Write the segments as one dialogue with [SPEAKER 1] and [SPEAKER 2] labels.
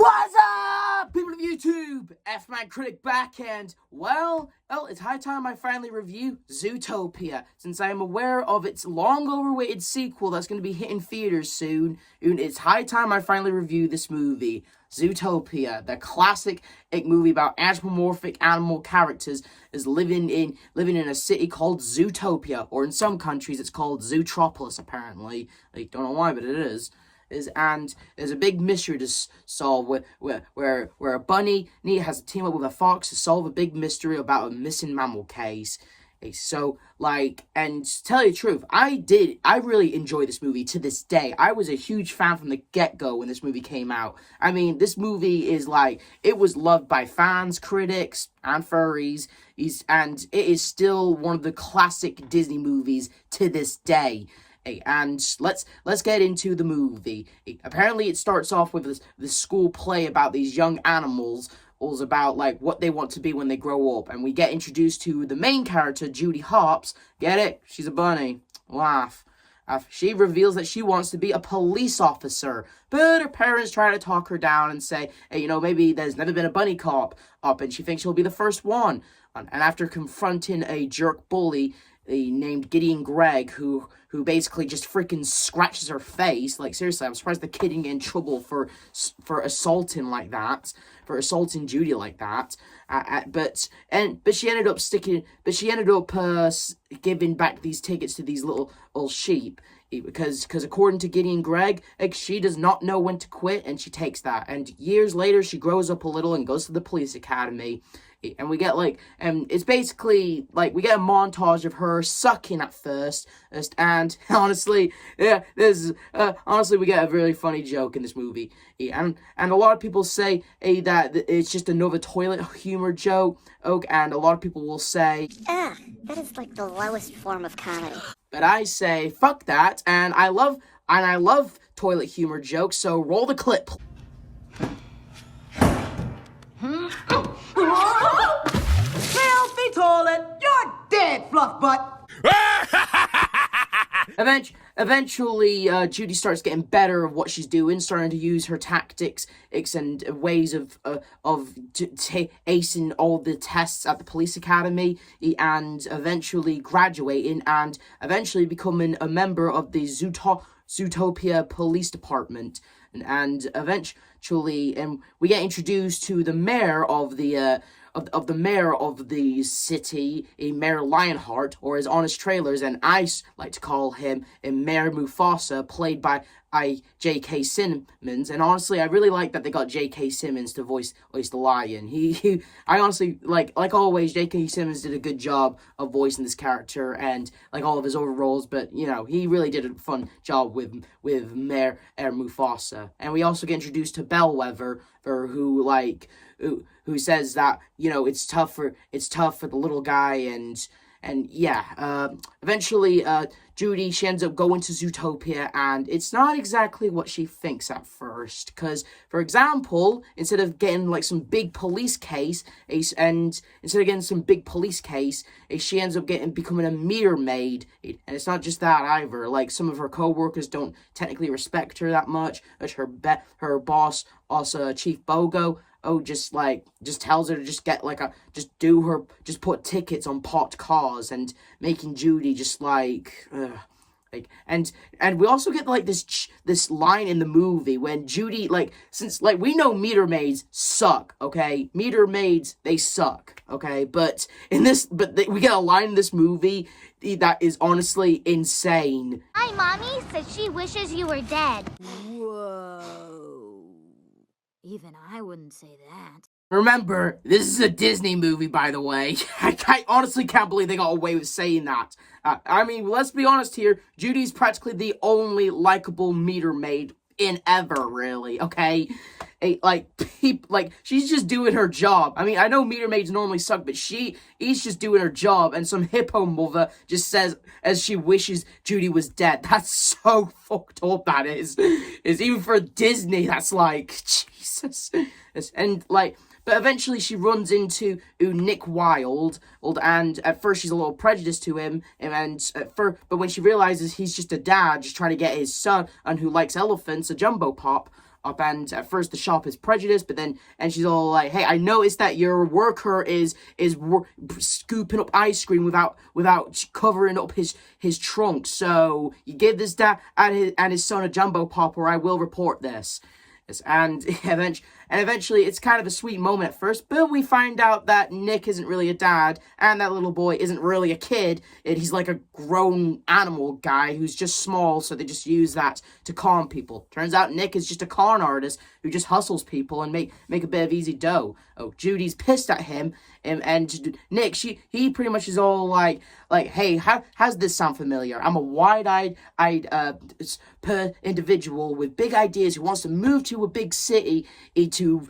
[SPEAKER 1] What's up, people of YouTube? F-Man Critic back, and, well, it's high time I finally review Zootopia, since I am aware of its long-overwaited sequel that's going to be hitting theaters soon. It's high time I finally review this movie, Zootopia, the classic movie about anthropomorphic animal characters is living in a city called Zootopia, or in some countries it's called Zootropolis, apparently. I don't know why, but it is. And there's a big mystery to solve where a bunny has to team up with a fox to solve a big mystery about a missing mammal case. So, and to tell you the truth, I really enjoy this movie to this day. I was a huge fan from the get-go when this movie came out. I mean, this movie is it was loved by fans, critics, and furries, and it is still one of the classic Disney movies to this day. And let's get into the movie. Apparently, it starts off with this school play about these young animals, about what they want to be when they grow up, and we get introduced to the main character, Judy Hopps. Get it? She's a bunny. Laugh. She reveals that she wants to be a police officer, but her parents try to talk her down and say, hey, maybe there's never been a bunny cop up, and she thinks she'll be the first one. And after confronting a jerk bully named Gideon Gregg, who basically just freaking scratches her face. Seriously, I'm surprised the kid didn't get in trouble for assaulting Judy like that. But she ended up giving back these tickets to these little sheep. Because according to Gideon Gregg, she does not know when to quit, and she takes that. And years later, she grows up a little and goes to the police academy. And we get, it's basically, we get a montage of her sucking at first, and honestly, we get a really funny joke in this movie. And a lot of people say that it's just another toilet humor joke, and a lot of people will say,
[SPEAKER 2] that is the lowest form of comedy.
[SPEAKER 1] But I say, fuck that, and I love toilet humor jokes, so roll the clip.
[SPEAKER 3] Filthy toilet, you're dead, fluff butt.
[SPEAKER 1] Eventually, Judy starts getting better at what she's doing, starting to use her tactics and ways of acing all the tests at the police academy, and eventually graduating, and eventually becoming a member of the Zootopia Police Department. And eventually, we get introduced to the mayor of the city, Mayor Lionheart, or as on his trailers, and I like to call him Mayor Mufasa, played by J.K. Simmons. And honestly, I really like that they got J.K. Simmons to voice the lion. I honestly, like always, J.K. Simmons did a good job of voicing this character, and all of his other roles, but he really did a fun job with Mayor Mufasa. And we also get introduced to Bellwether, who says that it's tough for the little guy, and yeah, eventually Judy, she ends up going to Zootopia, and it's not exactly what she thinks at first, because, for example, instead of getting some big police case, she ends up becoming a meter maid, and it's not just that either. Some of her co-workers don't technically respect her that much, which her boss, also Chief Bogo, just tells her to just put tickets on parked cars, and making Judy and we also get this line in the movie when Judy, since we know meter maids suck, okay? Meter maids, they suck, okay? But we get a line in this movie that is honestly insane.
[SPEAKER 2] Hi, Mommy says she wishes you were dead.
[SPEAKER 4] Whoa. Even I wouldn't say that.
[SPEAKER 1] Remember, this is a Disney movie, by the way. I honestly can't believe they got away with saying that. I mean, let's be honest here. Judy's practically the only likable meter maid in ever, really, okay? She's just doing her job. I mean, I know meter maids normally suck, but she's just doing her job, and some hippo mother just says, as she wishes Judy was dead. That's so fucked up, that is. Even for Disney, that's Jesus. But eventually she runs into Nick Wilde, and at first she's a little prejudiced to him, but when she realizes he's just a dad, just trying to get his son, and who likes elephants, a jumbo pop, up, and at first the shop is prejudiced, but then, and she's all like, hey, I noticed that your worker is scooping up ice cream without covering up his trunk, so you give this dad and his son a jumbo pop, or I will report this. And eventually, it's kind of a sweet moment at first, but we find out that Nick isn't really a dad, and that little boy isn't really a kid. He's like a grown animal guy who's just small, so they just use that to con people. Turns out Nick is just a con artist who just hustles people and make a bit of easy dough. Oh, Judy's pissed at him, and Nick, he pretty much is all like, hey, how's this sound familiar? I'm a wide-eyed individual with big ideas who wants to move to a big city to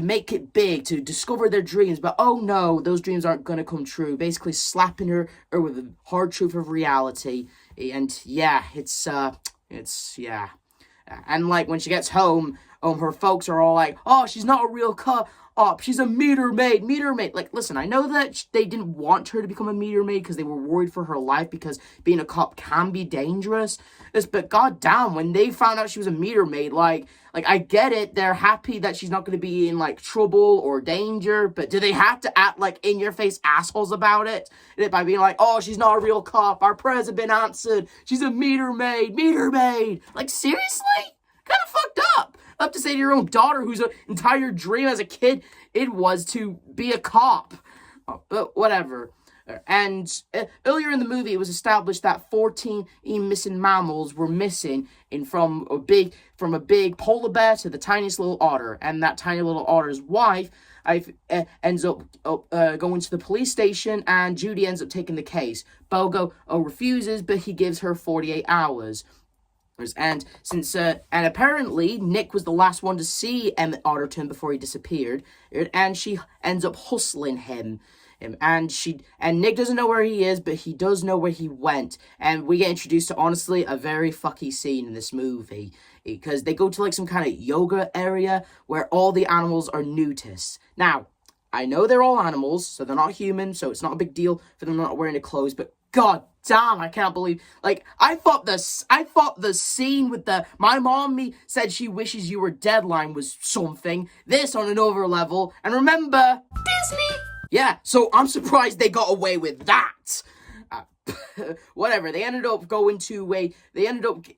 [SPEAKER 1] make it big, to discover their dreams, but oh no, those dreams aren't gonna come true. Basically slapping her with the hard truth of reality. And yeah, it's yeah. And like when she gets home, her folks are all like, oh, she's not a real cop. She's a meter maid. Like, listen, I know that they didn't want her to become a meter maid because they were worried for her life, because being a cop can be dangerous. But goddamn, when they found out she was a meter maid, like I get it. They're happy that she's not going to be in like trouble or danger, but do they have to act like in-your-face assholes about it? By being like, oh, she's not a real cop. Our prayers have been answered. She's a meter maid. Like, seriously? Kind of fucked up. Up to say to your own daughter, whose entire dream as a kid it was to be a cop. But whatever. And earlier in the movie, it was established that 14 missing mammals were missing from a big polar bear to the tiniest little otter. And that tiny little otter's wife ends up going to the police station, and Judy ends up taking the case. Bogo refuses, but he gives her 48 hours. And apparently Nick was the last one to see Emmett Otterton before he disappeared, and she ends up hustling him. And Nick doesn't know where he is, but he does know where he went. And we get introduced to, honestly, a very fucky scene in this movie, because they go to like some kind of yoga area where all the animals are nudists. Now, I know they're all animals, so they're not human, so it's not a big deal for them not wearing the clothes, but god damn, I can't believe, like, I thought the scene with the my mommy said she wishes you were dead line was something. This on an over level, and remember, Disney! Yeah, so I'm surprised they got away with that. Whatever, they ended up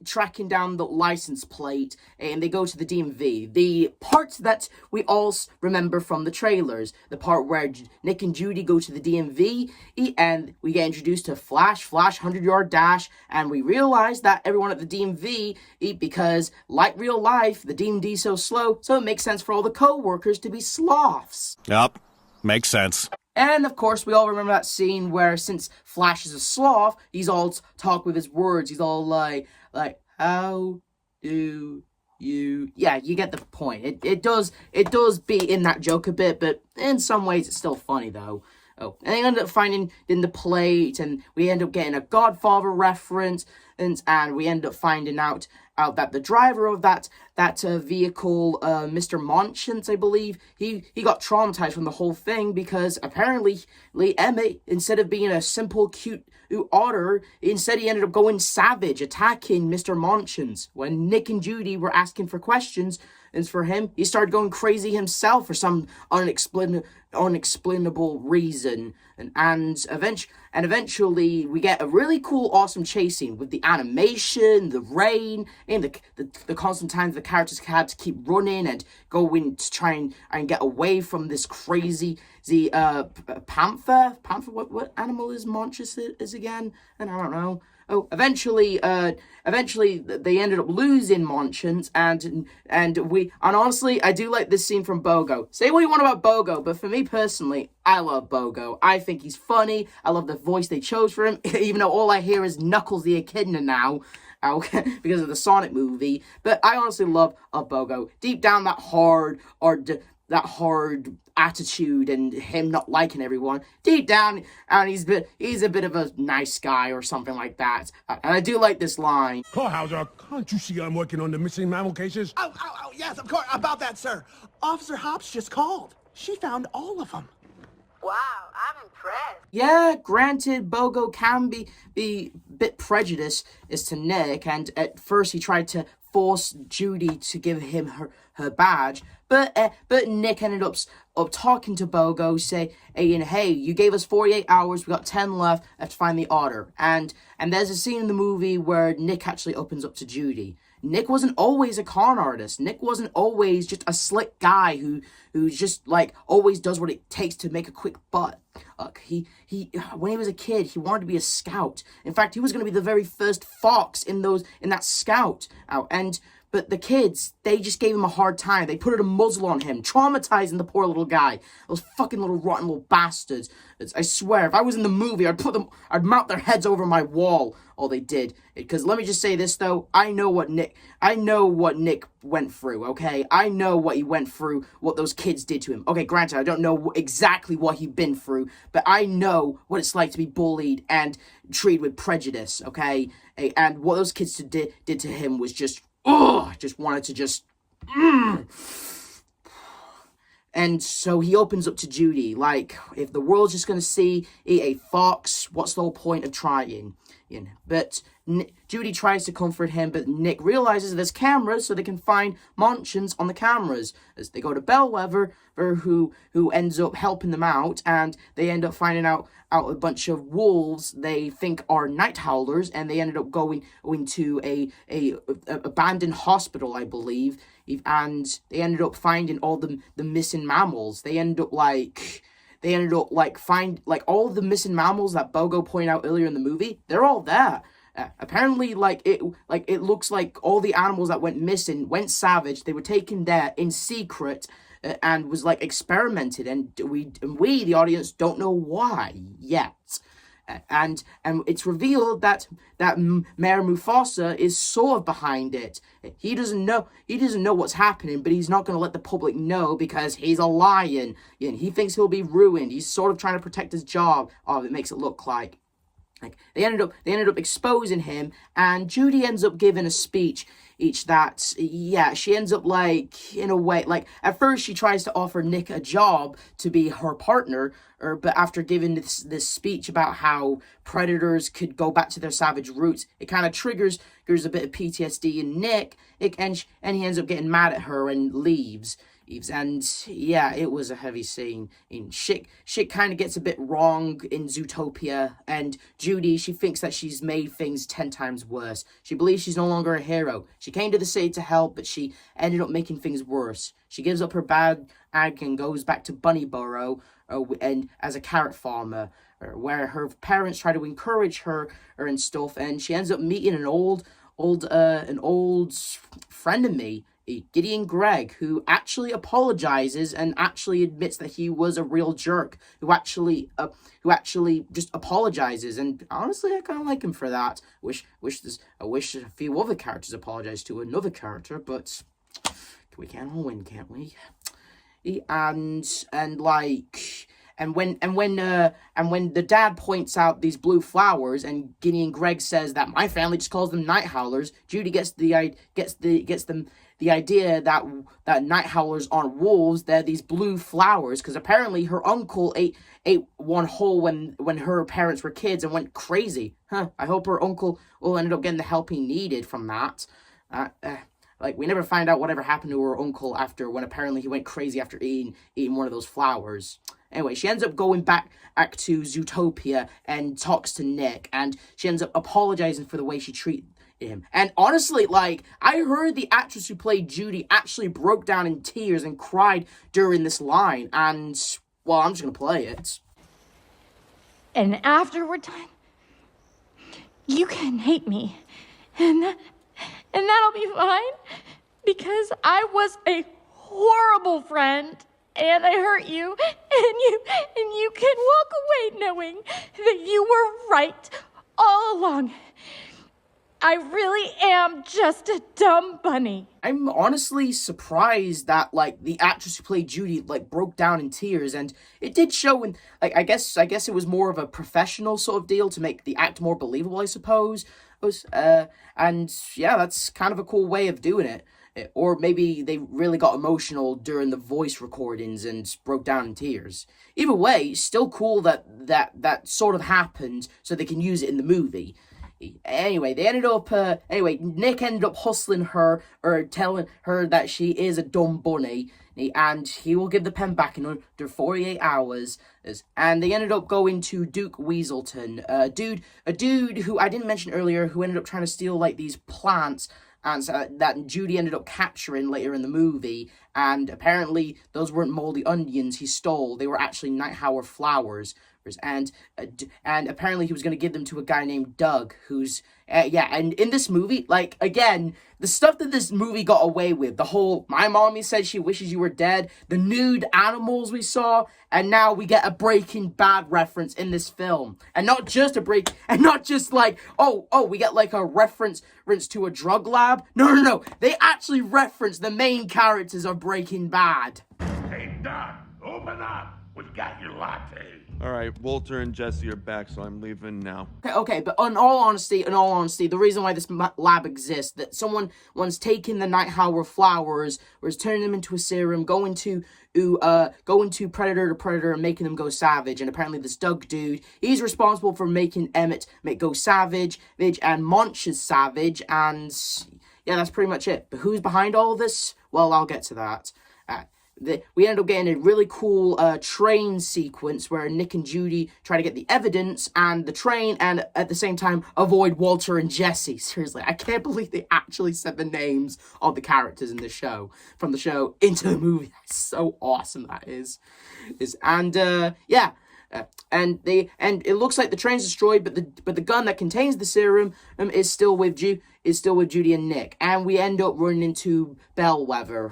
[SPEAKER 1] tracking down the license plate, and they go to the DMV. The part that we all remember from the trailers, the part where Nick and Judy go to the DMV, and we get introduced to Flash 100-yard dash, and we realize that everyone at the DMV, because like real life, the DMV's so slow, so it makes sense for all the co-workers to be sloths.
[SPEAKER 5] Yep, makes sense.
[SPEAKER 1] And, of course, we all remember that scene where, since Flash is a sloth, he's all talk with his words. He's all like, how do you... Yeah, you get the point. It does be in that joke a bit, but in some ways it's still funny, though. Oh, and they end up finding in the plate, and we end up getting a Godfather reference, and we end up finding out that the driver of that vehicle, Mr. Monchance, I believe, he got traumatized from the whole thing, because apparently Emmett, instead of being a simple, cute otter, instead he ended up going savage, attacking Mr. Monchance. When Nick and Judy were asking for questions, and for him, he started going crazy himself for some unexplainable reason. And eventually we get a really cool, awesome chase scene with the animation, the rain, and the constant times the characters had to keep running and going to try and get away from this crazy panther. What animal is Monchus is again? And I don't know. Oh, eventually they ended up losing Monchance, and honestly, I do like this scene from Bogo. Say what you want about Bogo, but for me personally, I love Bogo. I think he's funny. I love the voice they chose for him, even though all I hear is Knuckles the Echidna now, because of the Sonic movie. But I honestly love Bogo. Deep down, that hard attitude and him not liking everyone, deep down, and he's a bit of a nice guy or something like that. And I do like this line.
[SPEAKER 6] Oh, Hauser, can't you see I'm working on the missing mammal cases?
[SPEAKER 3] Oh, yes, of course, about that, sir. Officer Hops just called. She found all of them.
[SPEAKER 7] Wow, I'm impressed.
[SPEAKER 1] Yeah, granted, Bogo can be a bit prejudiced as to Nick, and at first he tried to force Judy to give him her badge, but Nick ended up talking to Bogo, saying, hey, you gave us 48 hours, we got 10 left, I have to find the order. And there's a scene in the movie where Nick actually opens up to Judy. Nick wasn't always a con artist. Nick wasn't always just a slick guy who just, like, always does what it takes to make a quick buck. He when he was a kid, he wanted to be a scout. In fact, he was going to be the very first fox in that scout. But the kids, they just gave him a hard time. They put a muzzle on him, traumatizing the poor little guy. Those fucking little rotten little bastards. I swear, if I was in the movie, I'd mount their heads over my wall. All they did. Because let me just say this, though. I know what Nick went through, okay? I know what he went through, what those kids did to him. Okay, granted, I don't know exactly what he'd been through, but I know what it's like to be bullied and treated with prejudice, okay? And what those kids did to him was just, I just wanted to just, And so he opens up to Judy, like, if the world's just going to see a fox, what's the whole point of trying? You know, but Judy tries to comfort him, but Nick realizes there's cameras, so they can find Munchkins on the cameras. As they go to Bellwether, who ends up helping them out, and they end up finding out a bunch of wolves they think are night howlers, and they ended up going to a abandoned hospital, I believe, and they ended up finding all the missing mammals. They ended up find all the missing mammals that Bogo pointed out earlier in the movie. They're all there. Apparently, it looks like all the animals that went missing went savage. They were taken there in secret and was experimented, and we the audience don't know why yet. And it's revealed that Mayor Mufasa is sort of behind it. He doesn't know what's happening, but he's not going to let the public know because he's a lion. And he thinks he'll be ruined. He's sort of trying to protect his job. Oh, it makes it look like they ended up exposing him, and Judy ends up giving a speech. She ends up in a way, at first she tries to offer Nick a job to be her partner, but after giving this speech about how predators could go back to their savage roots, it kind of triggers a bit of PTSD in Nick, and he ends up getting mad at her and leaves. And yeah, it was a heavy scene. And shit kind of gets a bit wrong in Zootopia, and Judy, she thinks that she's made things 10 times worse. She believes she's no longer a hero. She came to the city to help, but she ended up making things worse. She gives up her bad ag and goes back to Bunnyborough, and as a carrot farmer, where her parents try to encourage her and stuff, and she ends up meeting an old friend of me, Gideon Gregg, who actually apologizes and actually admits that he was a real jerk, who actually just apologizes, and honestly, I kind of like him for that. I wish a few other characters apologized to another character, but we can't all win, can't we? And when the dad points out these blue flowers, and Gideon Gregg says that my family just calls them night howlers, Judy gets the idea that night howlers aren't wolves, they're these blue flowers, because apparently her uncle ate one whole when her parents were kids and went crazy. I hope her uncle will end up getting the help he needed from that. We never find out whatever happened to her uncle after, when apparently he went crazy after eating one of those flowers. Anyway, she ends up going back to Zootopia and talks to Nick, and she ends up apologizing for the way she treated him. And honestly, I heard the actress who played Judy actually broke down in tears and cried during this line, and, well, I'm just gonna play it.
[SPEAKER 8] And after we're done, you can hate me, and that'll be fine, because I was a horrible friend, and I hurt you, and you can walk away knowing that you were right all along. I really am just a dumb bunny.
[SPEAKER 1] I'm honestly surprised that, the actress who played Judy, broke down in tears, and it did show in, I guess it was more of a professional sort of deal to make the act more believable, I suppose. And yeah, that's kind of a cool way of doing it. Or maybe they really got emotional during the voice recordings and broke down in tears. Either way, still cool that sort of happened so they can use it in the movie. Anyway, Nick ended up hustling her, or telling her that she is a dumb bunny, and he will give the pen back in under 48 hours. And they ended up going to Duke Weaselton, a dude who I didn't mention earlier, who ended up trying to steal, like, these plants, and so that Judy ended up capturing later in the movie, and apparently those weren't moldy onions he stole, they were actually Nighthauer flowers. And apparently he was going to give them to a guy named Doug, who's, and in this movie, like, again, the stuff that this movie got away with, the whole, my mommy said she wishes you were dead, the nude animals we saw, and now we get a Breaking Bad reference in this film. And not just like, we get like a reference to a drug lab. No, they actually reference the main characters of Breaking Bad.
[SPEAKER 9] Hey, Doc, open up. We've got your latte.
[SPEAKER 10] All right, Walter and Jesse are back, so I'm leaving now.
[SPEAKER 1] Okay, but in all honesty, the reason why this lab exists, that someone once taken the Nighthauer flowers, was turning them into a serum, going to predator to predator and making them go savage, and apparently this Doug dude, he's responsible for making Emmett go savage, and Monches savage, and yeah, that's pretty much it. But who's behind all of this? Well, I'll get to that. We ended up getting a really cool train sequence where Nick and Judy try to get the evidence and the train, and at the same time avoid Walter and Jesse. Seriously, I can't believe they actually said the names of the characters in the show, from the show into the movie. That's so awesome, that is. And it looks like the train's destroyed, but the gun that contains the serum is still with Judy and Nick, and we end up running into Bellwether,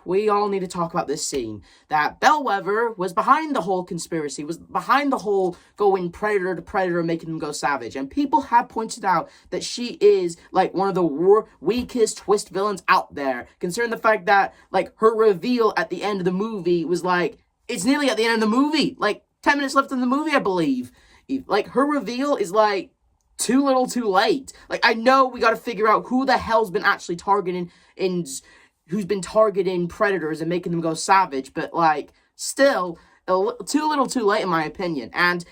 [SPEAKER 1] we all need to talk about this scene. That Bellwether was behind the whole conspiracy, was behind the whole going predator to predator, making them go savage, and people have pointed out that she is like one of the weakest twist villains out there, considering the fact that like her reveal at the end of the movie was like, it's nearly at the end of the movie, like 10 minutes left in the movie, I believe. Like, her reveal is like too little too late. Like, I know we gotta figure out who the hell's been actually targeting who's been targeting predators and making them go savage, but like, still too little too late in my opinion. And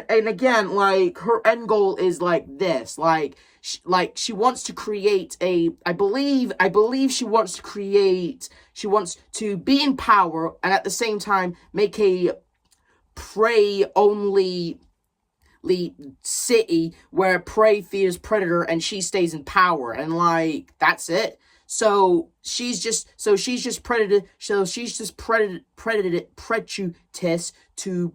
[SPEAKER 1] again, like, her end goal is like this, she wants to create I believe she wants to be in power and at the same time make a prey only city where prey fears predator and she stays in power, and like, that's it. So she's just prejudiced to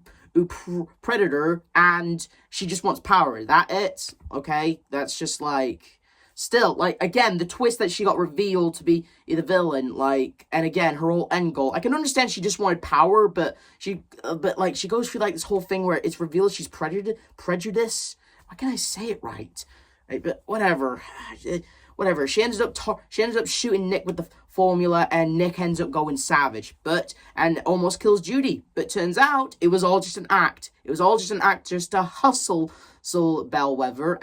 [SPEAKER 1] predator, and she just wants power. Is that it? Okay, that's just like, still, like, again, the twist that she got revealed to be the villain, like, and again, her whole end goal. I can understand she just wanted power, but she goes through like this whole thing where it's revealed she's prejudiced. Why can't I say it right? But whatever. She ends up shooting Nick with the formula, and Nick ends up going savage, and almost kills Judy. But turns out it was all just an act. It was all just an act, just to hustle Bellwether,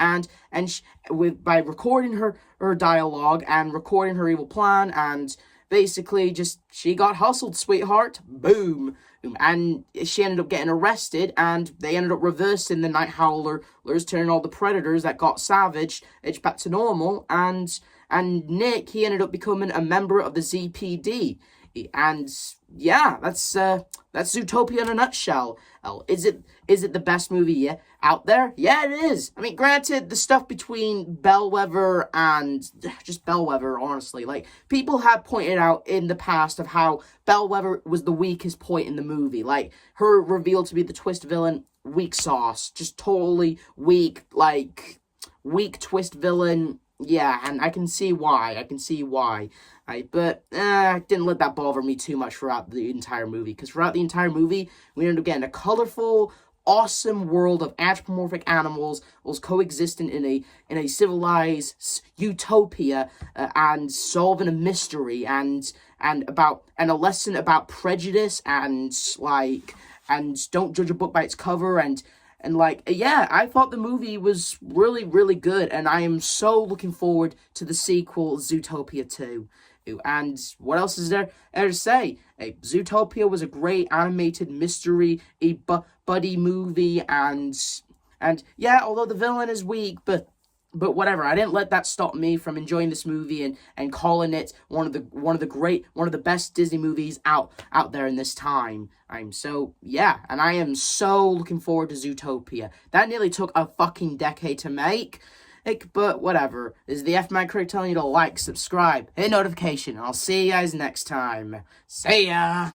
[SPEAKER 1] by recording her dialogue and recording her evil plan, and basically just, she got hustled, sweetheart. Boom. And she ended up getting arrested, and they ended up reversing the Night Howlers, turning all the predators that got savage back to normal, and Nick, he ended up becoming a member of the ZPD. And yeah, that's Zootopia in a nutshell. Is it the best movie out there? Yeah, it is. I mean, granted, the stuff between Bellwether and just Bellwether, honestly, like, people have pointed out in the past of how Bellwether was the weakest point in the movie. Like, her reveal to be the twist villain, weak sauce, just totally weak, like, weak twist villain. Yeah, and I can see why. But I didn't let that bother me too much throughout the entire movie, because throughout the entire movie, we ended up getting a colorful, awesome world of anthropomorphic animals coexisting in a civilized utopia, and solving a mystery and a lesson about prejudice and don't judge a book by its cover, and I thought the movie was really, really good, and I am so looking forward to the sequel, Zootopia 2. And what else is there to say? Zootopia was a great animated mystery, buddy movie, and And yeah, although the villain is weak, but whatever. I didn't let that stop me from enjoying this movie and calling it one of the best Disney movies out there in this time. I am so looking forward to Zootopia. That nearly took a fucking decade to make. But whatever. This is the F-Man Critic telling you to like, subscribe, hit notification, and I'll see you guys next time. See ya!